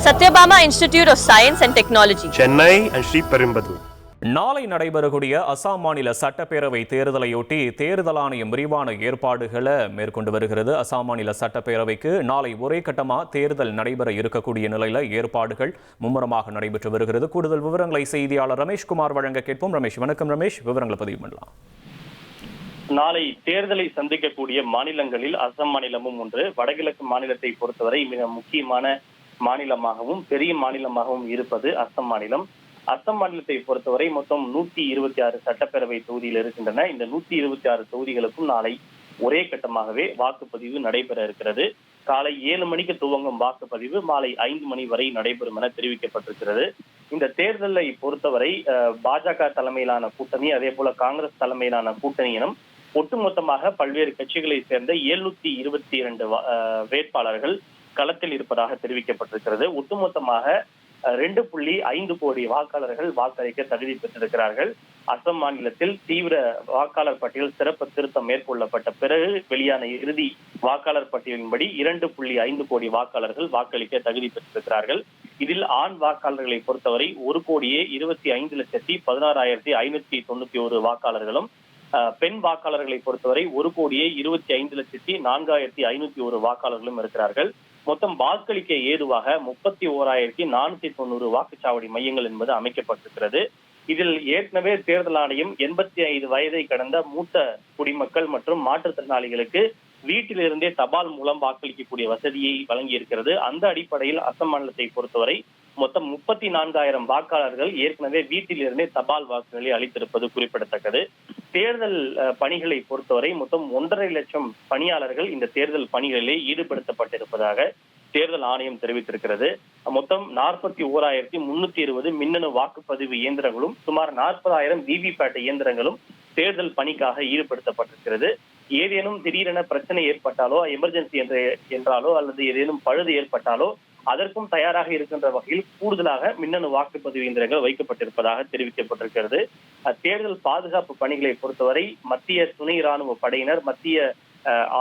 Satyabama Institute of Science and Technology, Chennai and Sri Perumbudur. நாளை நடைபெறக்கூடிய அசாம் மாநில சட்டப்பேரவை தேர்தலையொட்டி தேர்தல் ஆணையம் விரிவான ஏற்பாடுகளை மேற்கொண்டு வருகிறது. அசாம் மாநில சட்டப்பேரவைக்கு நாளை ஒரே கட்டமாக தேர்தல் நடைபெற இருக்கக்கூடிய நிலையில் ஏற்பாடுகள் மும்முரமாக நடைபெற்று வருகிறது. கூடுதல் விவரங்களை செய்தியாளர் ரமேஷ்குமார் வழங்க கேட்போம். ரமேஷ், வணக்கம். ரமேஷ், விவரங்களை பதிவு பண்ணலாம். நாளை தேர்தலை சந்திக்கக்கூடிய மாநிலங்களில் அசாம் மாநிலமும் ஒன்று. வடகிழக்கு மாநிலத்தை பொறுத்தவரை மிக முக்கியமான மாநிலமாகவும் பெரிய மாநிலமாகவும் இருப்பது அசாம் மாநிலம். அசாம் மாநிலத்தை பொறுத்தவரை மொத்தம் 126 சட்டப்பேரவை தொகுதிகள் இருக்கின்றன. இந்த 126 தொகுதிகளுக்கும் நாளை ஒரே கட்டமாகவே வாக்குப்பதிவு நடைபெற இருக்கிறது. காலை 7 மணிக்கு துவங்கும் வாக்குப்பதிவு மாலை 5 மணி வரை நடைபெறும் என தெரிவிக்கப்பட்டிருக்கிறது. இந்த தேர்தலை பொறுத்தவரை பாஜக தலைமையிலான கூட்டணி, அதே போல காங்கிரஸ் தலைமையிலான கூட்டணி எனும் ஒட்டுமொத்தமாக பல்வேறு கட்சிகளை சேர்ந்த 722 வேட்பாளர்கள் களத்தில் இருப்பதாக தெரிவிக்கப்பட்டிருக்கிறது. ஒட்டுமொத்தமாக 2.5 கோடி வாக்காளர்கள் வாக்களிக்க தகுதி பெற்றிருக்கிறார்கள். அசாம் மாநிலத்தில் தீவிர வாக்காளர் பட்டியல் சிறப்பு திருத்தம் மேற்கொள்ளப்பட்ட பிறகு வெளியான இறுதி வாக்காளர் பட்டியலின்படி 2.5 கோடி வாக்காளர்கள் வாக்களிக்க தகுதி பெற்றிருக்கிறார்கள். இதில் ஆண் வாக்காளர்களை பொறுத்தவரை 1,25,16,591 வாக்காளர்களும், பெண் வாக்காளர்களை பொறுத்தவரை 1,25,04,501 வாக்காளர்களும் இருக்கிறார்கள். மொத்தம் வாக்களிக்க ஏதுவாக 31,490 வாக்குச்சாவடி மையங்கள் என்பது அமைக்கப்பட்டிருக்கிறது. இதில் ஏற்கனவே தேர்தல் ஆணையம் 85 வயதை கடந்த மூத்த குடிமக்கள் மற்றும் மாற்றுத்திறனாளிகளுக்கு வீட்டிலிருந்தே தபால் மூலம் வாக்களிக்கக்கூடிய வசதியை வழங்கியிருக்கிறது. அந்த அடிப்படையில் அசாம் மாநிலத்தை பொறுத்தவரை மொத்தம் 34,000 வாக்காளர்கள் ஏற்கனவே வீட்டிலிருந்தே தபால் வாக்குகளை அளித்திருப்பது குறிப்பிடத்தக்கது. தேர்தல் பணிகளை பொறுத்தவரை மொத்தம் 1.5 லட்சம் பணியாளர்கள் இந்த தேர்தல் பணிகளிலே ஈடுபடுத்தப்பட்டிருப்பதாக தேர்தல் ஆணையம் தெரிவித்திருக்கிறது. மொத்தம் 41,320 மின்னணு வாக்குப்பதிவு இயந்திரங்களும் சுமார் 40,000 விவிபேட் இயந்திரங்களும் தேர்தல் பணிக்காக ஈடுபடுத்தப்பட்டிருக்கிறது. ஏதேனும் திடீரென பிரச்சனை ஏற்பட்டாலோ, எமர்ஜென்சி என்றாலோ அல்லது ஏதேனும் பழுது ஏற்பட்டாலோ அதற்கும் தயாராக இருக்கின்ற வகையில் கூடுதலாக மின்னணு வாக்குப்பதிவு இயந்திரங்கள் வைக்கப்பட்டிருப்பதாக தெரிவிக்கப்பட்டிருக்கிறது. தேர்தல் பாதுகாப்பு பணிகளை பொறுத்தவரை மத்திய துணை ராணுவ படையினர், மத்திய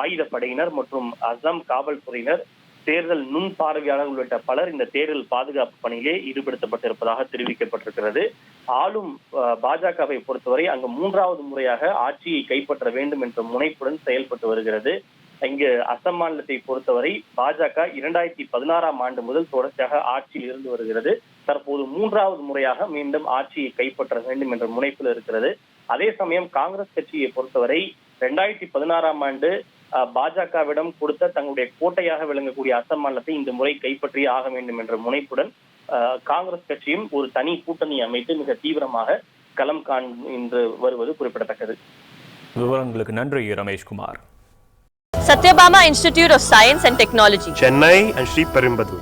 ஆயுத படையினர் மற்றும் அசாம் காவல்துறையினர், தேர்தல் நுண் பார்வையாளர் உள்ளிட்ட பலர் இந்த தேர்தல் பாதுகாப்பு பணியிலே ஈடுபடுத்தப்பட்டிருப்பதாக தெரிவிக்கப்பட்டிருக்கிறது. ஆளும் பாஜகவை பொறுத்தவரை அங்கு 3வது முறையாக ஆட்சியை கைப்பற்ற வேண்டும் என்ற முனைப்புடன் செயல்பட்டு வருகிறது. இங்கு அசாம் மாநிலத்தை பொறுத்தவரை பாஜக 2016ஆம் ஆண்டு முதல் தொடர்ச்சியாக ஆட்சியில் இருந்து வருகிறது. தற்போது 3வது முறையாக மீண்டும் ஆட்சியை கைப்பற்ற வேண்டும் என்ற முனைப்பில் இருக்கிறது. அதே சமயம் காங்கிரஸ் கட்சியை பொறுத்தவரை 2016ஆம் ஆண்டு பாஜகவிடம் கொடுத்த தங்களுடைய கோட்டையாக விளங்கக்கூடிய அசாம் மாநிலத்தை இந்த முறை கைப்பற்றியே ஆக வேண்டும் என்ற முனைப்புடன் காங்கிரஸ் கட்சியும் ஒரு தனி கூட்டணி அமைத்து மிக தீவிரமாக களம் காண்பு வருவது குறிப்பிடத்தக்கது. விவரங்களுக்கு நன்றி Rameshkumar. Satyabama Institute of Science and Technology, Chennai and Sri Perumbudur.